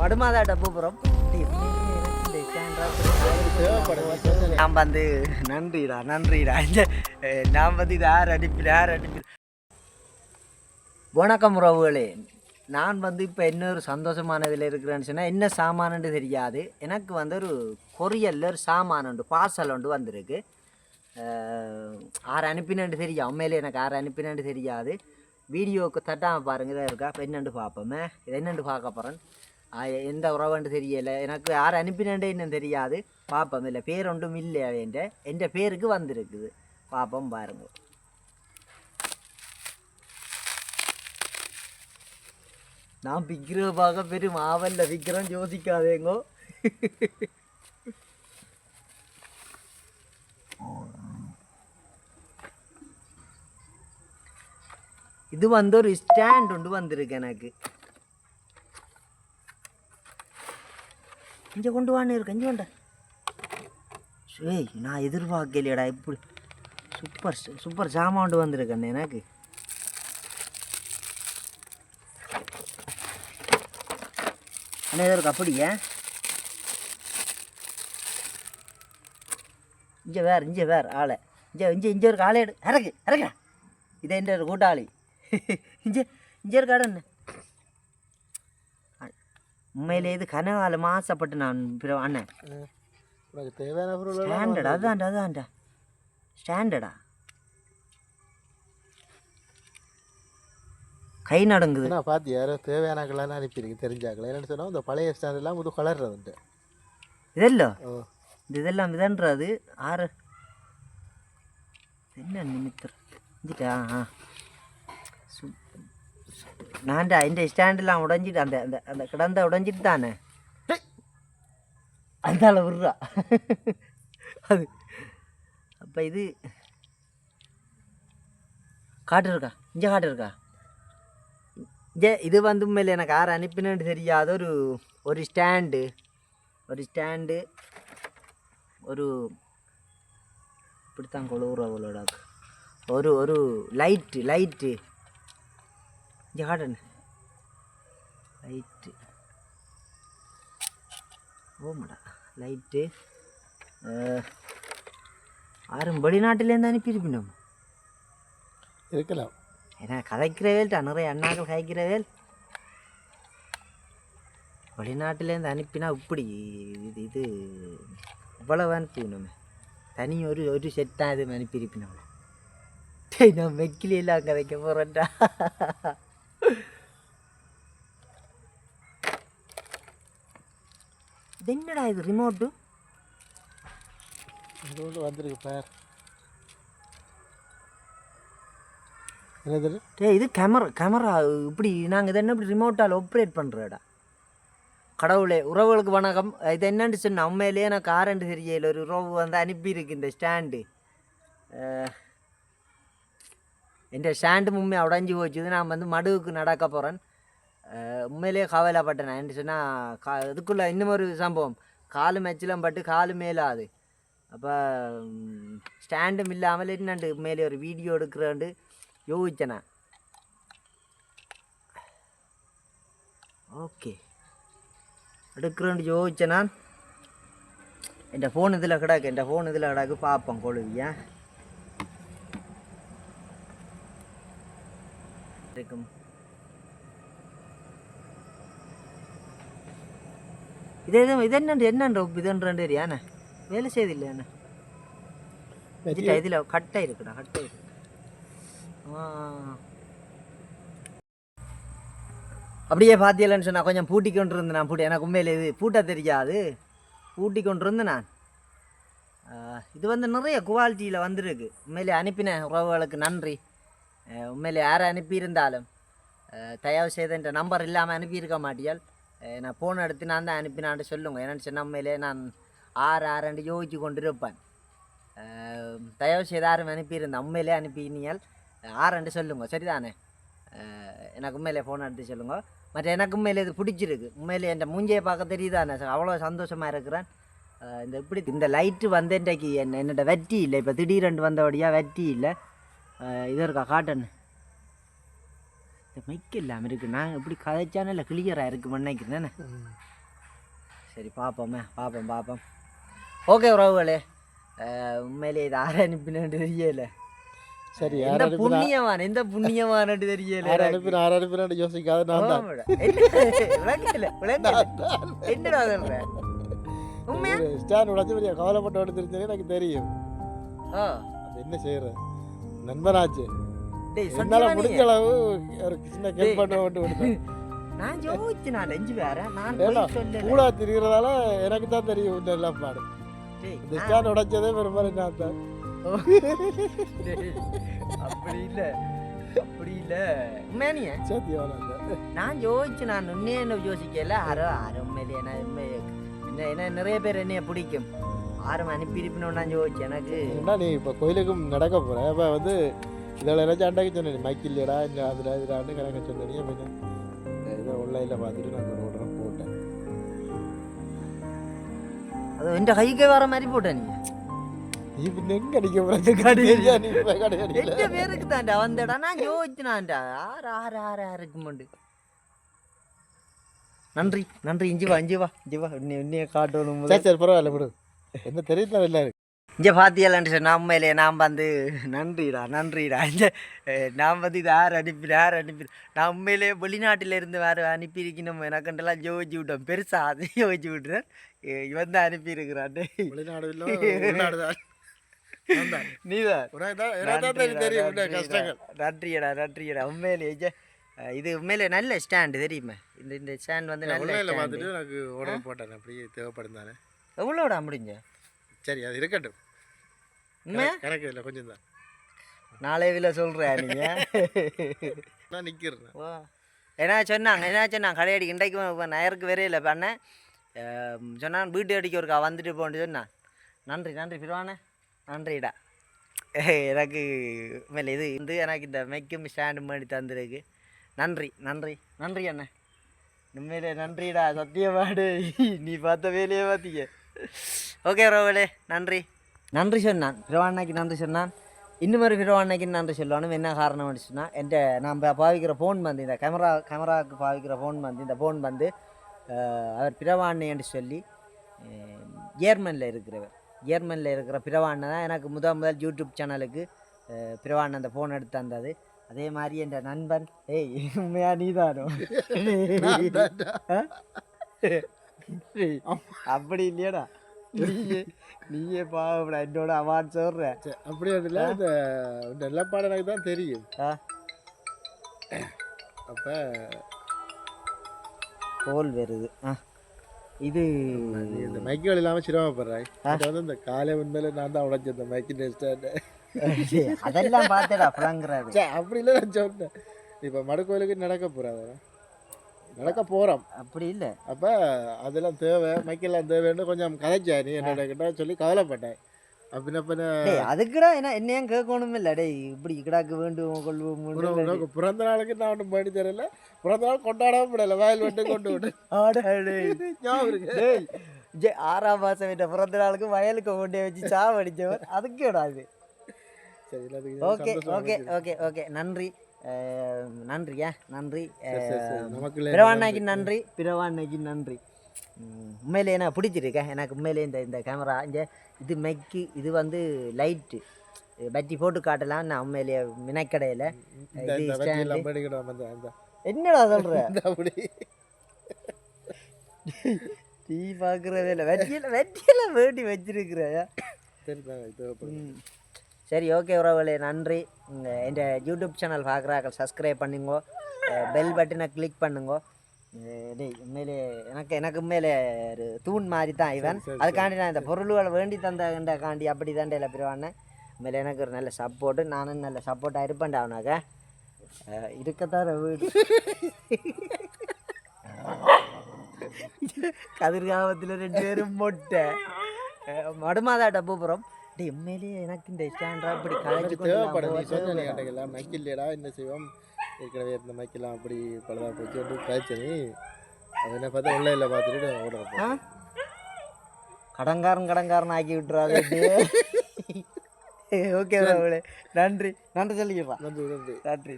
வடுமாதா டப்புப்புறம் நான் வந்து நன்றிடா நான் வந்து இது யார் அனுப்பி வணக்கம் உறவுகளே. நான் வந்து இப்போ இன்னொரு சந்தோஷமான இதில் இருக்கிறேன்னு சொன்னால் என்ன சாமானு தெரியாது. எனக்கு வந்து ஒரு கொரியலில் ஒரு சாமான் உண்டு, பார்சல் ஒன்று வந்திருக்கு. யார் அனுப்பினு தெரியும், உண்மையிலே எனக்கு யார் அனுப்பினு தெரியாது. வீடியோவுக்கு தட்டாமல் பாருங்க, இதாக இருக்கா. இப்போ என்னென்று பார்ப்போமே, இது என்னென்று பார்க்க போகிறேன். எந்த உறவுன்னு தெரியலை, எனக்கு யார் அனுப்பினே இன்னும் தெரியாது. பார்ப்போம், இல்லை பேர் ஒன்றும் இல்லை, என் பேருக்கு வந்திருக்குது. பார்ப்போம் பாருங்க. நான் விற்கிறப்பாக பெரும் ஆவல்ல விற்கிறேன், யோசிக்காதேங்கோ. இது வந்து ஒரு ஸ்டாண்ட் ஒன்று வந்திருக்கு எனக்கு. இங்கே கொண்டு வான்னு இருக்கு, இங்கே கொண்ட. ஏய், நான் எதிர்பார்க்கலையடா இப்படி சூப்பர் சாமான் கொண்டு வந்திருக்கேன் எனக்கு. என்ன இருக்கு அப்படியே? இங்கே வேறு ஆளை இங்கே ஒரு ஆளை இறக்கு இதை என்ற ஒரு கூட்டாளி. இங்கே இருக்க என்ன உண்மையிலே இது கனகாலம் ஆசைப்பட்டு நான் அண்ணன் ஸ்டாண்டர்டா அதான்டா ஸ்டாண்டர்டா கை நடங்குது. பார்த்து யாரோ தேவையானக்கெல்லாம் அனுப்பியிருக்கு தெரிஞ்சாக்கள். என்னென்னு சொன்னால் இந்த பழைய ஸ்டாண்டெல்லாம் முது கலர்றதுண்டு இதெல்லாம் இதன்றது ஆறு என்ன நிமித்திட்டா. நான்டா இந்த ஸ்டாண்டெல்லாம் உடஞ்சிட்டு அந்த அந்த அந்த கிடந்த உடஞ்சிட்டு தானே அந்தால விடுறா அது. அப்போ இது காட்டு இருக்கா இது வந்து உண்மையில் எனக்கு யார் அனுப்பினு தெரியாத ஒரு ஸ்டாண்டு ஒரு இப்படித்தான் கொழுவுற அவளோட ஒரு லைட்டு இங்கே காட்டுன்னு லைட்டு ஓமாடா லைட்டு யாரும் வெளிநாட்டிலேருந்து அனுப்பியிருப்பினோம் இருக்கலாம். ஏன்னா கதைக்கிறவேல்ட்டா நிறைய அண்ணாக்கள் கதைக்கிறவேல் வெளிநாட்டிலேருந்து அனுப்பினா இப்படி இது இவ்வளவு அனுப்பினோமே. தனி ஒரு செட்டாக இது அனுப்பியிருப்பினோம். நான் மெக்கிலாம் கதைக்க போகிறேன்டா. இது என்னடா இது ரிமோட்டு வந்திருக்கு பார். இது கேமரா இப்படி நாங்கள் இதை என்ன இப்படி ரிமோட்டால் ஆப்ரேட் பண்ணுறடா. கடவுளே, உறவுகளுக்கு வணக்கம். இது என்னன்னு சொன்ன உண்மையிலேயே எனக்கு ஆரண்டு தெரியல. ஒரு உறவு வந்து அனுப்பியிருக்கு இந்த ஸ்டாண்டு. என் ஸ்டாண்டு உண்மையாக உடஞ்சி போச்சுது. நான் வந்து மடுவுக்கு நடக்க போகிறேன். உண்மையிலேயே கவலைப்பட்டேன். என்ன சொன்னால் இதுக்குள்ளே இன்னும் ஒரு சம்பவம், காலு மேட்செலாம் பட்டு காலு மேலாது. அப்போ ஸ்டாண்டும் இல்லாமல் என்னண்டு உண்மையிலே ஒரு வீடியோ எடுக்கிறேன்ட்டு யோசிச்சேண்ணா. ஓகே எடுக்கிறேன்ட்டு யோசிச்சேண்ணா. என் ஃபோன் இதில் கிடக்கு பார்ப்போம் கொழுவியா இருக்கும். இது என்னன்ற இதுன்றே யானே வேலை செய்தில்லை என்ன இதில் கட்டாக இருக்குடா அப்படியே பார்த்தியலன்னு சொன்னால் கொஞ்சம் பூட்டி கொண்டு இருந்தேன். நான் எனக்கு உண்மையில் இது பூட்ட தெரியாது, பூட்டி கொண்டு இருந்தேன் நான். இது வந்து நிறைய குவாலிட்டியில் வந்துருக்கு. உண்மையிலே அனுப்பின உறவுகளுக்கு நன்றி. உண்மையிலே யாரை அனுப்பியிருந்தாலும் தயவு செய்த என்ற நம்பர் இல்லாமல் அனுப்பியிருக்க மாட்டியால் நான் ஃபோன் எடுத்து நான் தான் அனுப்பினான்னு சொல்லுங்க. என்னென்னு சொன்ன உண்மையிலே நான் ஆறு யோசிச்சு கொண்டு இருப்பேன். தயவு செய்து யாரும் அனுப்பியிருந்தேன் உண்மையிலே அனுப்பினியால் ஆறுண்டு சொல்லுங்க, சரிதானே? எனக்கு உண்மையிலே ஃபோன் எடுத்து சொல்லுங்க. மற்ற எனக்கு உண்மையிலே இது பிடிச்சிருக்கு. உண்மையிலே என் மூஞ்சியை பார்க்க தெரியுதானே, அவ்வளோ சந்தோஷமாக இருக்கிறேன். இந்த லைட்டு வந்து இன்றைக்கு என்னோட வெட்டி இல்லை. இப்போ திடீரெண்டு வந்தபடியாக வெட்டி இல்லை. இது இருக்கா காட்டன் இந்த மைக் இல்லாமல் இருக்குது. நான் இப்படி கதைச்சானே இல்லை கிளியராக இருக்குது மண்ணைக்கு தானே. சரி பார்ப்போம். ஓகே உறவுகளே, உண்மையிலே இது யாரை அனுப்பினு தெரியல. சரி எந்த புண்ணியவான்னு தெரியல. அனுப்பினான்னு யோசிக்காத நான் தான். என்னடா சொல்ற உண்மையா? ஸ்டாண்ட் உடச்சு பெரிய கவலைப்பட்டோன்னு தெரிஞ்சது எனக்கு தெரியும். அது என்ன செய்யற நண்பனாச்சு, என்னால முடிஞ்ச அளவு ஒரு சின்ன ஹெல்ப் பண்ண. நான் ஜோதிச்சு நான் நெஞ்சு வேற நான் கூட திரிகிறதால எனக்கு தான் தெரியும் இந்த எல்லாம் பாடு. இந்த ஸ்டாண்ட் உடைச்சதே பெரும்பாலும் நான் தான். அப்படி இல்ல உண்மையா சத்தியமான நான் யோசிச்சு நான் உண்மையே யோசிக்கல. உண்மையிலேயே நான் என்ன நிறைய பேர் என்னைய பிடிக்கும், ஆரம் அனுப்பியிருப்பினு நான் யோசிச்சு. எனக்கு என்ன நீ இப்போ கோயிலுக்கும் நடக்க போற, அப்போ வந்து இதில் ஏதாச்சும் அண்டாக்கி சொன்னேன் மைக் இல்லையடா இந்த அதில் இதாண்டு கணக்கு சொன்னீங்க. கொஞ்சம் இதை ஆன்லைனில் பார்த்துட்டு நான் ஒரு உடனே போட்டேன். அது என் கைக்கு வர மாதிரி போட்டேன். நீ பின்ன எங்க அடிக்க போறது கடையா? நீ எந்த பேருக்கு தான்டா வந்தடா நான் யோசிச்சுனான்டா. ஆறு நன்றி இஞ்சி வா இன்னைய காட்டணும். சரி பரவாயில்ல விடு, என்ன தெரியுதா இல்லை இங்கே பார்த்தியலான்னு சொன்ன உண்மையிலே நான் வந்து நன்றிடா இங்கே நான் வந்து இது யார் அனுப்பி நான் உண்மையிலே வெளிநாட்டில் இருந்து வேறு அனுப்பியிருக்கணும் எனக்குண்டெல்லாம் ஜோதிச்சு விட்டோம். பெருசாக அதை யோசிச்சு விட்டுறேன். இவன் தான் அனுப்பியிருக்கிறான். நன்றியடா உண்மையிலே. இது உண்மையிலே நல்ல ஸ்டாண்டு தெரியுமா? இந்த ஸ்டாண்ட் வந்து நல்ல பார்த்துட்டு எனக்கு ஆர்டர் போட்டேன். அப்படியே தேவைப்படுந்தானே. எவ்வளோடா முடிஞ்ச? சரி அது இருக்கட்டும், எனக்கு இல்லை கொஞ்சம் தான். நாளே வில சொல்கிறேன் நீங்கள். நான் நிற்கிறேன். என்ன சொன்னாங்க கடையடி இன்றைக்கு நயருக்கு வேறே இல்லை பண்ணேன். சொன்னான் வீட்டு அடிக்க ஒருக்கா வந்துட்டு போன்னு சொன்னான். நன்றி பிரிவானே, நன்றிடா. எனக்கு மேலே இது வந்து எனக்கு இந்த மைக்கும் ஸ்டாண்டு மாதிரி தந்துருக்கு. நன்றி அண்ணன், உண்மையிலே நன்றிடா. சத்தியமாடு நீ பார்த்த வேலையே பார்த்திக்க. ஓகே ரோவலே, நன்றி சொன்னான் பிறவாண்ணைக்கு. நன்றி சொன்னான். இன்னும் பிறவாண்ணைக்கு நன்றி சொல்லணும். என்ன காரணம் அப்படின்னா, நான் பாவிக்கிற ஃபோன் வந்து இந்த கேமராவுக்கு பாவிக்கிற ஃபோன் வந்து இந்த ஃபோன் வந்து அவர் பிறவாண்ணை என்று சொல்லி ஜேர்மனில் இருக்கிற பிறவாண்ணை தான் எனக்கு முதல் யூடியூப் சேனலுக்கு பிறவாண்ணை அந்த ஃபோன் எடுத்து தந்தது. அதே மாதிரி என் நண்பன் உண்மையா நீதானோ? அப்படி இல்லையாடா, நீயே பாவடா என்னோட அவார்ட் சொல்ற. அப்படி இல்லை, இந்த எல்லா பாடம் எனக்கு தான் தெரியும். அப்போ கோல் வருது. இது இந்த மைக்குகள் இல்லாமல் சிரமப்படுறாய். அது வந்து இந்த காலை உண்மையில நான் தான் உடைச்ச இந்த மைக்கு நெஸ்டாண்டு அதெல்லாம் பார்த்தடா பழங்குறாரு. அப்படி இல்லை, நான் சொன்னேன் இப்போ மடக்கோயிலுக்கு நடக்க போகிறோம். அப்படி இல்லை, அப்போ அதெல்லாம் தேவை, மைக்கெல்லாம் தேவைன்னு கொஞ்சம் கதைச்சா நீ என்னோட கிட்ட சொல்லி கவலைப்பட்டேன். அப்படின்னா அதுக்குடா என்னையும் கேட்கணும் இல்லை. டே இப்படி கிடாக்கு வேண்டும் கொள்வோம். பிறந்த நாளுக்கு நான் ஒன்றும் பண்ணி தரல, பிறந்த நாள் கொண்டாடவும் விடலை, வயல் வெட்டு கொண்டு விட்டு 6ஆம் மாதம் விட்ட பிறந்த நாளுக்கு வயலுக்கு கொண்டே வச்சு சாவடிச்சவர் அதுக்கு விடாது. சரி ஓகே நன்றி பிறவாண்ணைக்கு நன்றி. உண்மையிலே எனக்கு பிடிச்சிருக்கேன். எனக்கு உண்மையிலே இந்த கேமரா இங்கே இது மைக்கு இது வந்து லைட்டு பட்டி போட்டு காட்டலாம். நான் உண்மையிலேயே மினக்கடையில் என்னடா சொல்ற? டீ பார்க்குறதே இல்லை, வெட்டியெல்லாம் வேண்டி வச்சிருக்கிற. சரி ஓகே உறவுகளே, நன்றி. என் யூடியூப் சேனல் பார்க்குறாக்கள் சப்ஸ்கிரைப் பண்ணுங்க, பெல் பட்டனை கிளிக் பண்ணுங்க. உண்மையிலே எனக்கு உண்மையிலே ஒரு தூண் மாதிரி தான் இவன். அதுக்காண்டி நான் இந்த பொருள்களை வேண்டி தந்தகாண்டி அப்படி தாண்டே இல்லை பிரிவானேன். உண்மையிலே எனக்கு ஒரு நல்ல சப்போர்ட்டு, நானும் நல்ல சப்போர்ட்டாக இருப்பேன்டா அவனாக்க. இருக்கத்தான் வீடு கதிர்காமத்தில் 2 பேரும் மொட்டை மடுமாதாட்ட பூப்புறம். உண்மையிலேயே எனக்கு இந்த ஸ்டாண்டா இப்படி கலைச்சு மைக் இல்லையடா என்ன செய்வோம், ஏற்கனவே இந்த மைக்கெல்லாம் அப்படி பலதாக போச்சு பிரச்சனை. அது என்ன பார்த்தா உள்ள இல்லை பார்த்துட்டு ஓடுறப்போ கடங்காரன் ஆக்கி விட்டுறாங்க. ஓகே நன்றி சொல்லிக்கிறேன். நன்றி.